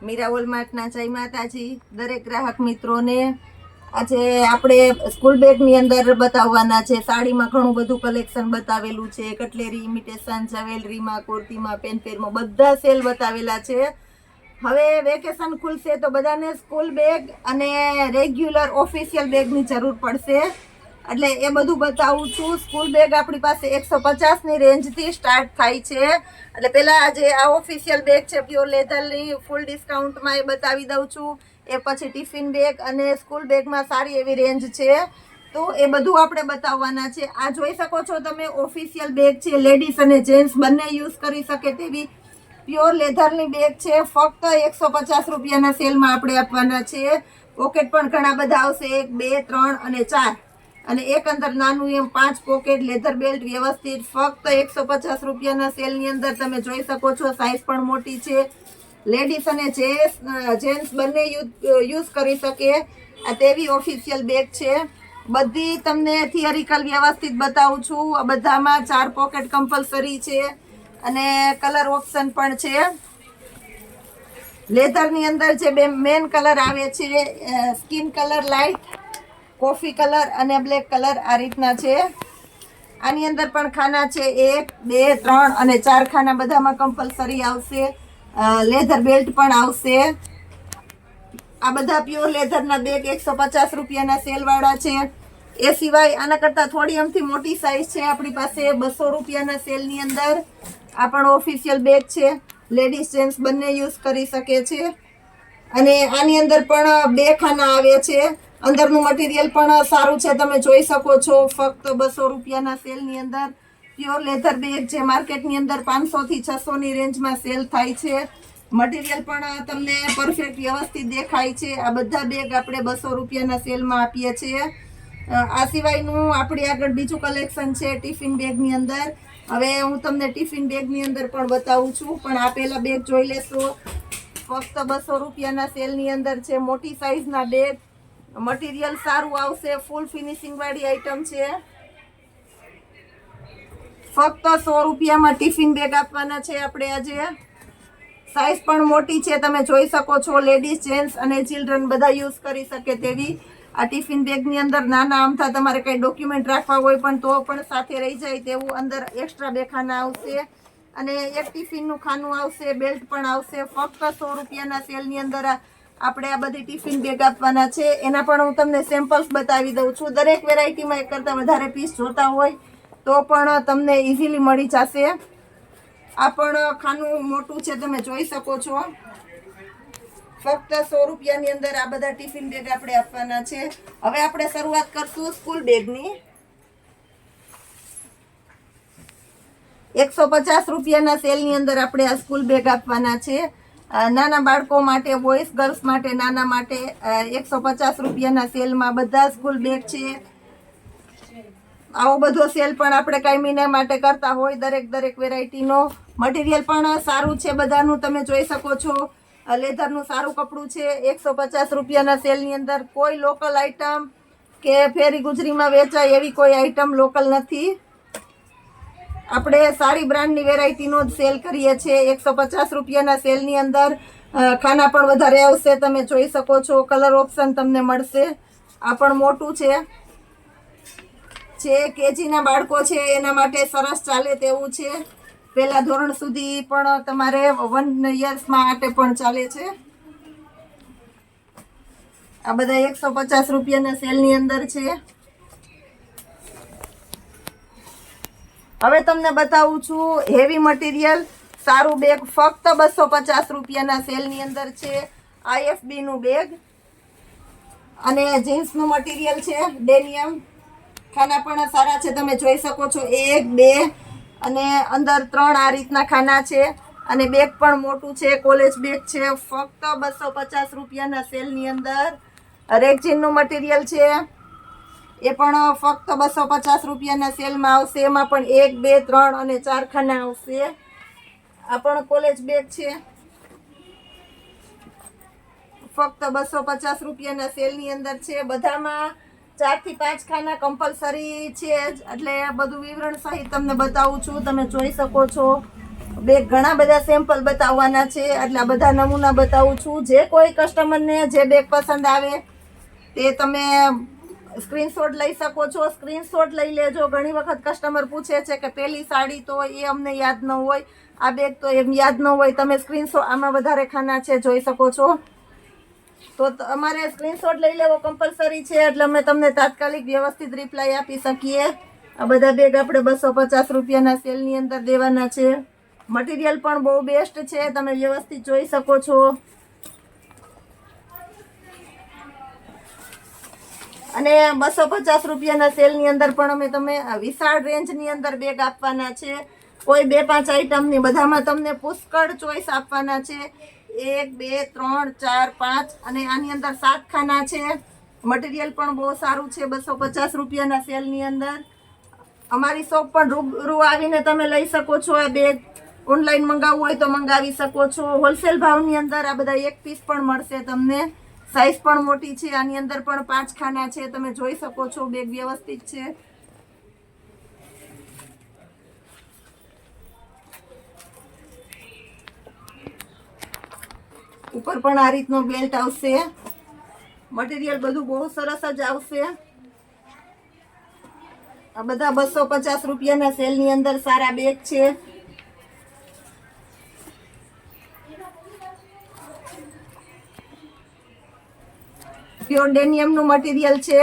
મીરા વોલમાર્ટના જય માતાજી દરેક ગ્રાહક મિત્રોને। આજે આપણે સ્કૂલ બેગની અંદર બતાવવાના છે। સાડીમાં ઘણું બધું કલેક્શન બતાવેલું છે। કટલેરી, ઇમિટેશન, જ્વેલરીમાં, કુર્તીમાં, પેનપેરમાં બધા સેલ બતાવેલા છે। હવે વેકેશન ખુલશે તો બધાને સ્કૂલ બેગ અને રેગ્યુલર ઓફિશિયલ બેગની જરૂર પડશે, એટલે એ બધું બતાવું છું। સ્કૂલ બેગ આપણી પાસે 150 ની રેન્જથી સ્ટાર્ટ થાય છે। એટલે પહેલા જે આ ઓફિશિયલ બેગ છે પ્યોર લેધરની ફૂલ ડિસ્કાઉન્ટમાં એ બતાવી દઉં છું। એ પછી ટિફિન બેગ અને સ્કૂલ બેગમાં સારી એવી રેન્જ છે, તો એ બધું આપણે બતાવવાના છે। આ જોઈ શકો છો તમે ઓફિશિયલ બેગ છે, લેડીઝ અને જેન્ટ્સ બંને યુઝ કરી શકે તેવી પ્યોર લેધરની બેગ છે। ફક્ત 150 રૂપિયાના સેલમાં આપણે આપવાના છે। પોકેટ પણ ઘણા બધા આવશે, 1, 2, 3 અને 4 અને એક અંદર નાનું એમ 5 પોકેટ, લેધર બેલ્ટ વ્યવસ્થિત ફક્ત 150 રૂપિયાના સેલની અંદર તમે જોઈ શકો છો। સાઇઝ પણ મોટી છે, લેડીઝ અને જેન્ટ્સ બંને યુઝ કરી શકે આ તેવી ઓફિશિયલ બેગ છે। બધી તમને થિયરિકલ વ્યવસ્થિત બતાવું છું। આ બધામાં 4 પોકેટ કમ્પલસરી છે અને કલર ઓપ્શન પણ છે। લેધરની અંદર જે બે મેન કલર આવે છે, skin colour, light coffee colour અને બ્લેક કલર આ રીતના છે। આની અંદર પણ ખાના છે, 1, 2, 3 અને 4 ખાના બધામાં કમ્પલસરી આવશે। લેધર બેલ્ટ પણ આવશે। આ બધા પ્યોર લેધરના બેગ 150 રૂપિયાના સેલવાળા છે। એ સિવાય આના કરતાં થોડી અમથી મોટી સાઇઝ છે આપણી પાસે 200 રૂપિયાના સેલની અંદર। આ પણ ઓફિશિયલ બેગ છે, લેડીઝ જેન્ટ્સ બંને યુઝ કરી શકે છે અને આની અંદર પણ 2 ખાના આવે છે। અંદરનું મટીરિયલ પણ સારું છે, તમે જોઈ શકો છો। ફક્ત 200 રૂપિયાના સેલની અંદર પ્યોર લેધર બેગ જે માર્કેટની અંદર 500 થી 600 ની રેન્જમાં સેલ થાય છે। મટીરિયલ પણ તમને પરફેક્ટ વ્યવસ્થિત દેખાય છે। આ બધા બેગ આપણે 200 રૂપિયાના સેલમાં આપીએ છીએ। આ સિવાયનું આપણી આગળ બીજું કલેક્શન છે ટિફિન બેગની અંદર। હવે હું તમને ટિફિન બેગની અંદર પણ બતાવું છું, પણ આ પહેલા બેગ જોઈ લેશો। ફક્ત 200 રૂપિયાના સેલની અંદર છે મોટી સાઈઝના બેગ, મટીરિયલ સારું આવશે, ફૂલ ફિનિશિંગ વાળી આઈટમ છે। ફક્ત 100 રૂપિયામાં ટિફિન બેગ આપવાના છે આપણે આજે। સાઈઝ પણ મોટી છે, તમે જોઈ શકો છો। લેડીઝ, જેન્ટ્સ અને ચિલ્ડ્રન બધા યુઝ કરી શકે તેવી આ ટિફિન બેગની અંદર નાના અમથા તમારે કંઈ ડોક્યુમેન્ટ રાખવા હોય પણ તો પણ સાથે રહી જાય તેવું અંદર એક્સ્ટ્રા 2 ખાના આવશે અને એક ટિફિનનું ખાનું આવશે, બેલ્ટ પણ આવશે। ફક્ત 100 રૂપિયાના સેલની અંદર આપણે આ બધી ટિફિન બેગ આપવાના છે। એના પણ હું તમને સેમ્પલ્સ બતાવી દઉં છું। દરેક વેરાયટીમાં એક કરતાં વધારે પીસ જોતા હોય તો પણ તમને ઇઝીલી મળી જશે। આ પણ ખાનું મોટું છે, તમે જોઈ શકો છો। ફક્ત 100 રૂપિયાની અંદર આ બધા ટિફિન બેગ આપણે આપવાના છે। હવે આપણે શરૂઆત કરશું સ્કૂલ બેગની। 150 રૂપિયાના સેલની અંદર આપણે આ સ્કૂલ બેગ આપવાના છે। નાના બાળકો માટે, બોયઝ ગર્લ્સ માટે, નાના માટે 150 રૂપિયાના સેલમાં બધા સ્કૂલ બેગ છે। આવો બધો સેલ પણ આપણે કાયમીના માટે કરતા હોય, દરેક વેરાયટીનો। મટીરિયલ પણ સારું છે બધાનું, તમે જોઈ શકો છો। લેધરનું સારું કપડું છે। 150 રૂપિયાના સેલની અંદર કોઈ લોકલ આઈટમ કે ફેરી ગુજરીમાં વેચાય એવી કોઈ આઈટમ લોકલ નથી। આપણે સારી બ્રાન્ડની વેરાયટીનો જ સેલ કરીએ છીએ। 150 રૂપિયાના સેલની અંદર ખાના પણ વધારે આવશે, તમે જોઈ શકો છો। કલર ઓપ્શન તમને મળશે। આ પણ મોટું છે, જે કેજીના બાળકો છે એના માટે સરસ ચાલે તેવું છે। પહેલા ધોરણ સુધી પણ તમારે 1 યર્સમાં માટે પણ ચાલે છે। આ બધા 150 રૂપિયાના સેલની અંદર છે। હવે તમને બતાવું છું હેવી મટીરિયલ સારું બેગ, ફક્ત 250 રૂપિયાના સેલની અંદર છે। IFB નું બેગ અને જીન્સનું મટીરિયલ છે, ડેનિયમ। ખાના પણ સારા છે, તમે જોઈ શકો છો। 1, 2 અને અંદર 3 આ રીતના ખાના છે અને બેગ પણ મોટું છે, કોલેજ બેગ છે। ફક્ત 250 રૂપિયાના સેલની અંદર રેક્ઝિનનું મટીરિયલ છે, એ પણ ફક્ત 250 રૂપિયાના સેલમાં આવશે। એમાં પણ 1, 2, 3 અને 4 ખાના આવશે। આ પણ કોલેજ બેગ છે, ફક્ત 250 રૂપિયાના સેલની અંદર છે। બધામાં 4 થી 5 ખાના કમ્પલસરી છે જ, એટલે બધું વિવરણ સહિત તમને બતાવું છું, તમે જોઈ શકો છો। બેગ ઘણા બધા સેમ્પલ બતાવવાના છે, એટલે બધા નમૂના બતાવું છું. જે કોઈ કસ્ટમરને જે બેગ પસંદ આવે તે તમે સ્ક્રીનશોટ લઈ શકો છો. સ્ક્રીનશોટ લઈ લેજો. ઘણી વખત કસ્ટમર પૂછે છે કે પેલી સાડી તો એ અમને યાદ ન હોય, આ બેગ તો એમ યાદ ન હોય. તમે સ્ક્રીનશોટ, આમાં વધારે ખાના છે જોઈ શકો છો, તો અમારે સ્ક્રીનશોટ લઈ લેવો કમ્પલસરી છે, એટલે અમે તમને તાત્કાલિક વ્યવસ્થિત રિપ્લાય આપી શકીએ. આ બધા બેગ આપણે 250 રૂપિયાના સેલની અંદર દેવાના છે. મટીરિયલ પણ બહુ બેસ્ટ છે, તમે વ્યવસ્થિત જોઈ શકો છો. અને 250 રૂપિયાના સેલની અંદર પણ અમે તમે વિશાળ રેન્જની અંદર બેગ આપવાના છે. કોઈ 2-5 આઈટમની, બધામાં તમને પુષ્કળ ચોઈસ આપવાના છે. 1 2 3 4 5 અને આની અંદર 7 ખાના છે. મટીરિયલ પણ બહુ સારું છે. 250 રૂપિયાના સેલની અંદર અમારી શોપ પણ રૂબરૂ આવીને તમે લઈ શકો છો. આ બેગ ઓનલાઈન મંગાવવું હોય તો મંગાવી શકો છો. હોલસેલ ભાવની અંદર આ બધા એક પીસ પણ મળશે તમને. સાઈઝ પણ મોટી છે. આની અંદર પણ 5 ખાના છે, તમે જોઈ શકો છો. બેગ વ્યવસ્થિત છે. ઉપર પણ આ રીતનો બેલ્ટ આવશે. મટીરિયલ બધું બહુ સરસ જ આવશે. આ બધા 250 રૂપિયાના સેલની અંદર સારા બેગ છે. પ્યોર ડેનિયમનું મટીરિયલ છે,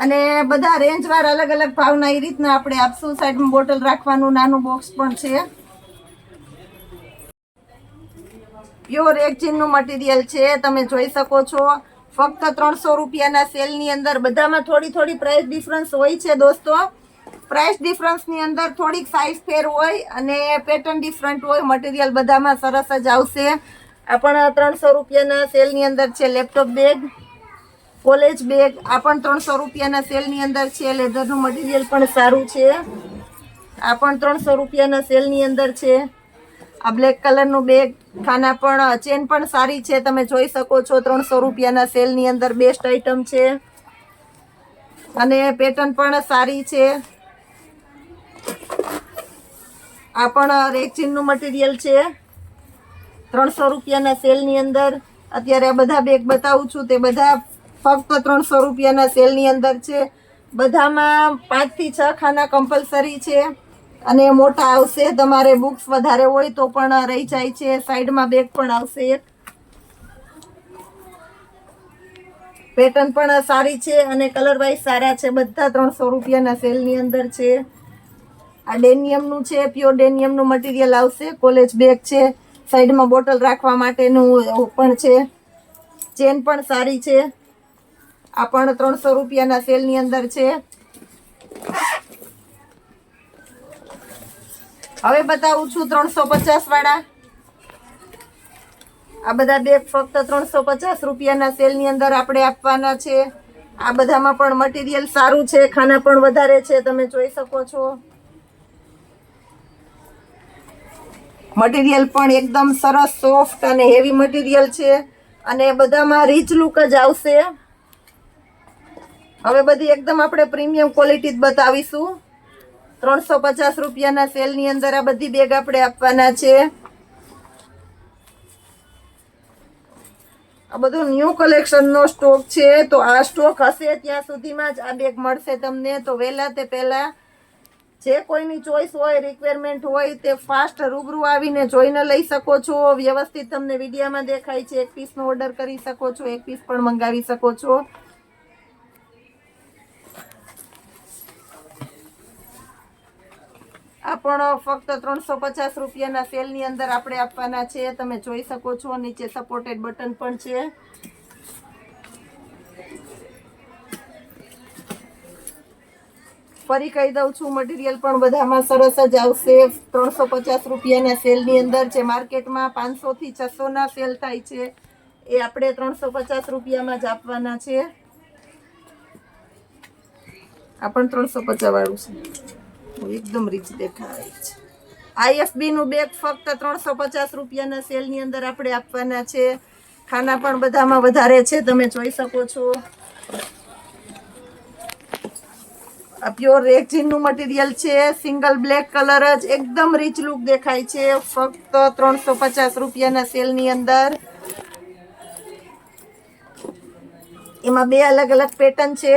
અને બધા રેન્જ વાળા અલગ અલગ ભાવના એ રીતના આપણે આપશું. સાઈડમાં બોટલ રાખવાનું નાનું બોક્સ પણ છે. પ્યોર એક્ઝિનનું મટીરિયલ છે, તમે જોઈ શકો છો. ફક્ત 300 રૂપિયાના સેલની અંદર. બધામાં થોડી થોડી પ્રાઇસ ડિફરન્સ હોય છે દોસ્તો. પ્રાઇસ ડિફરન્સની અંદર થોડીક સાઇઝ ફેર હોય અને પેટર્ન ડિફરન્ટ હોય. મટીરિયલ બધામાં સરસ જ આવશે. આ પણ 300 રૂપિયાના સેલની અંદર છે. લેપટોપ બેગ, કોલેજ બેગ, આ પણ 300 રૂપિયાના સેલની અંદર છે. લેધરનું મટીરિયલ પણ સારું છે. આ પણ 300 રૂપિયાના સેલની અંદર છે. આ બ્લેક કલરનું બેગ, ખાના પણ ચેન પણ સારી છે, તમે જોઈ શકો છો. 300 રૂપિયાના સેલની અંદર બેસ્ટ આઈટમ છે, અને પેટર્ન પણ સારી છે. આ પણ રેક્સિનનું મટીરિયલ છે. 300 રૂપિયાના સેલની અંદર. અત્યારે આ બધા બેગ બતાવું છું તે બધા ફક્ત 300 રૂપિયાના સેલની અંદર છે. બધામાં 5 થી 6 ખાના કમ્પલસરી છે, અને મોટા આવશે. તમારે બુક્સ વધારે હોય તો પણ રહી જાય છે. સાઈડમાં બેગ પણ આવશે. પેટર્ન પણ સારી છે અને કલર વાઇઝ સારા છે. બધા 300 રૂપિયાના સેલની અંદર છે. આ ડેનિયમનું છે, પ્યોર ડેનિયમનું મટીરિયલ આવશે. કોલેજ બેગ છે, સાઈડમાં બોટલ રાખવા માટેનું પણ છે. ચેન પણ સારી છે. આ પણ 300 રૂપિયાના સેલની અંદર છે. હવે બતાવું છું 350 વાળા. આ બધા બેગ ફક્ત 350 રૂપિયાના સેલની અંદર આપણે આપવાના છે. આ બધામાં પણ મટીરિયલ સારું છે, ખાના પણ વધારે છે, તમે જોઈ શકો છો. મટીરિયલ પણ એકદમ સરસ સોફ્ટ અને હેવી મટીરિયલ છે, અને બધામાં રીચ લુક જ આવશે. હવે બધી એકદમ આપણે પ્રીમિયમ ક્વોલિટી જ બતાવીશું. 350 રૂપિયાના સેલની અંદર આ બધી બેગ આપણે આપવાના છે. આ બધું ન્યૂ કલેક્શનનો સ્ટોક છે, તો આ સ્ટોક હશે ત્યાં સુધીમાં જ આ બેગ મળશે તમને. તો વહેલા તે પહેલા જે કોઈની ચોઈસ હોય, રિક્વાયરમેન્ટ હોય, તે ફાસ્ટ રૂબરૂ આવીને જોઈને લઈ શકો છો. વ્યવસ્થિત તમને વિડીયોમાં દેખાય છે. 1 પીસનો ઓર્ડર કરી શકો છો, 1 પીસ પણ મંગાવી શકો છો. આ પણ ફક્ત 350 રૂપિયાના સેલની અંદર આપણે આપવાના છે, તમે જોઈ શકો છો. નીચે સપોર્ટેડ બટન પણ છે. ફરી કહી દઉં છું, મટીરિયલ પણ બધામાં સરસ જ આવશે. 350 રૂપિયાના સેલની અંદર છે. માર્કેટમાં 500 થી 600 ના સેલ થાય છે, એ આપણે 350 રૂપિયામાં જ આપવાના છે. આ પણ 350 વાળું છે, એકદમ રીચ દેખાય છે. IFB નું બેગ ફક્ત 350 રૂપિયાના સેલની અંદર આપણે આપવાના છે. ખાના પણ બધામાં વધારે છે, તમે જોઈ શકો છો. આ પ્યોર રેક્ઝિનનું મટીરિયલ છે, સિંગલ બ્લેક કલર જ, એકદમ રીચ લુક દેખાય છે, ફક્ત 350 રૂપિયાના સેલની અંદર. એમાં બે અલગ અલગ પેટર્ન છે.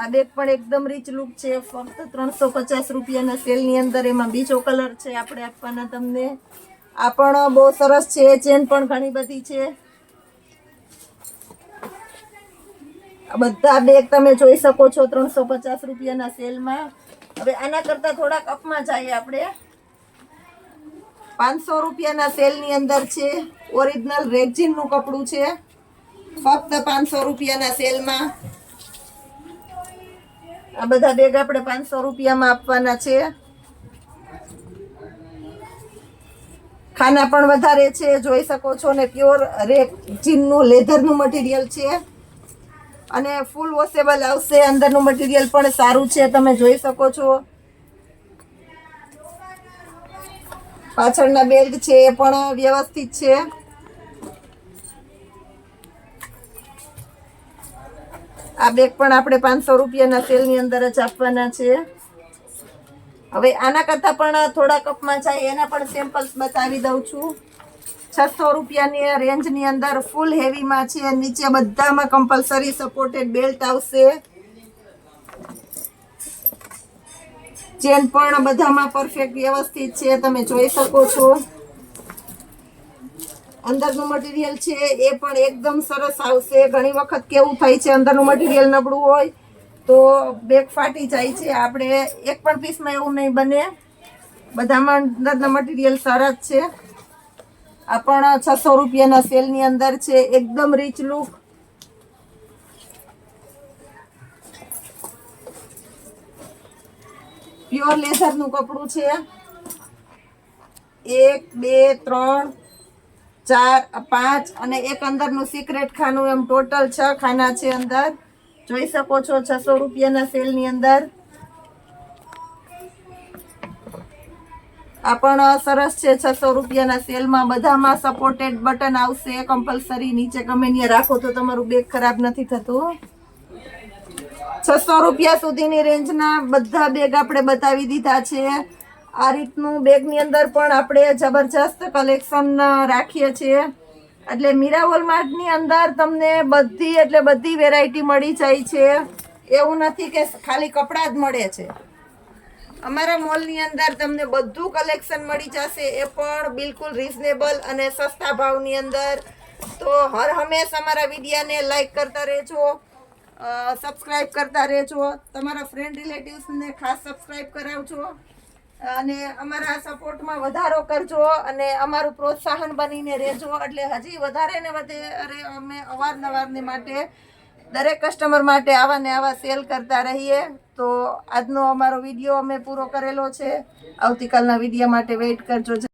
આ બેગ પણ એકદમ રીચ લુક છે, ફક્ત 350 રૂપિયાના સેલની અંદર. એમાં બીજો કલર છે આપણે આપવાના તમને. આ પણ બહુ સરસ છે, ચેન પણ ઘણી બધી છે. આ બધા બેગ તમે જોઈ શકો છો 350 રૂપિયાના સેલમાં. હવે આના કરતા થોડાક અપમાં જઈએ આપણે. 500 રૂપિયાના સેલની અંદર છે, ઓરિજિનલ રેક્ઝિનનું કપડું છે, ફક્ત 500 રૂપિયાના સેલમાં. આ બધા બેગ આપણે 500 રૂપિયામાં આપવાના છે. ખાના પણ વધારે છે, જોઈ શકો છો. ને પ્યોર રેક્ઝિનનું લેધરનું મટીરિયલ છે અને ફૂલ વોશેબલ આવશે. અંદરનું મટીરિયલ પણ સારું છે, તમે જોઈ શકો છો. પાછળના બેલ્ટ છે એ પણ વ્યવસ્થિત છે. આ બેગ પણ આપણે 500 રૂપિયાના સેલની અંદર જ આપવાના છે. હવે આના કરતાં પણ થોડા કપમાં જાય એના પણ સેમ્પલ્સ બતાવી દઉં છું. 600 રૂપિયાની રેન્જની અંદર ફૂલ હેવીમાં છે. નીચે બધામાં કમ્પલસરી સપોર્ટેડ બેલ્ટ આવશે. ચેન પણ બધામાં પરફેક્ટ વ્યવસ્થિત છે, તમે જોઈ શકો છો. અંદરનું મટીરિયલ છે એ પણ એકદમ સરસ આવશે. ઘણી વખત કેવું થાય છે, અંદરનું મટીરિયલ નબળું હોય તો બેગ ફાટી જાય છે. આપણે એક પણ પીસમાં એવું નહીં બને, બધામાં અંદરના મટીરિયલ સારા જ છે. આ પણ 600 રૂપિયાના સેલની અંદર છે, એકદમ રીચ લુક. પ્યોર લેધરનું કપડું છે. 1 2 3 4 5 અને એક અંદરનું સિક્રેટ ખાનું, એમ ટોટલ 6 ખાના છે અંદર. જોઈ શકો છો 600 રૂપિયાના સેલની અંદર. આ પણ સરસ છે, 600 રૂપિયાના સેલમાં. બધામાં સપોર્ટેડ બટન આવશે કમ્પલસરી. નીચે ગમે ત્યાં રાખો તો તમારું બેગ ખરાબ નથી થતું. 600 રૂપિયા સુધીની રેન્જના બધા બેગ આપણે બતાવી દીધા છે. આ રીતનું બેગની અંદર પણ આપણે જબરજસ્ત કલેક્શન રાખીએ છીએ. એટલે મીરા વોલમાર્ટની અંદર તમને બધી વેરાયટી મળી જાય છે. એવું નથી કે ખાલી કપડાં જ મળે છે. અમારા મોલની અંદર તમને બધું કલેક્શન મળી જશે, એ પણ બિલકુલ રીઝનેબલ અને સસ્તા ભાવની અંદર. તો હર હંમેશ અમારા વિડીયાને લાઈક કરતા રહેજો, સબસ્ક્રાઈબ કરતા રહેજો. તમારા ફ્રેન્ડ રિલેટિવ્સને ખાસ સબસ્ક્રાઈબ કરાવજો અને અમારા સપોર્ટમાં વધારો કરજો અને અમારું પ્રોત્સાહન બનીને રહેજો. એટલે હજી વધારે ને વધારે અમે અવારનવારને માટે દરેક કસ્ટમર માટે આવા ને આવા સેલ કરતા રહીએ. તો આજનો અમારો વિડીયો અમે પૂરો કરેલો છે. આવતીકાલના વિડીયો માટે વેઇટ કરજો.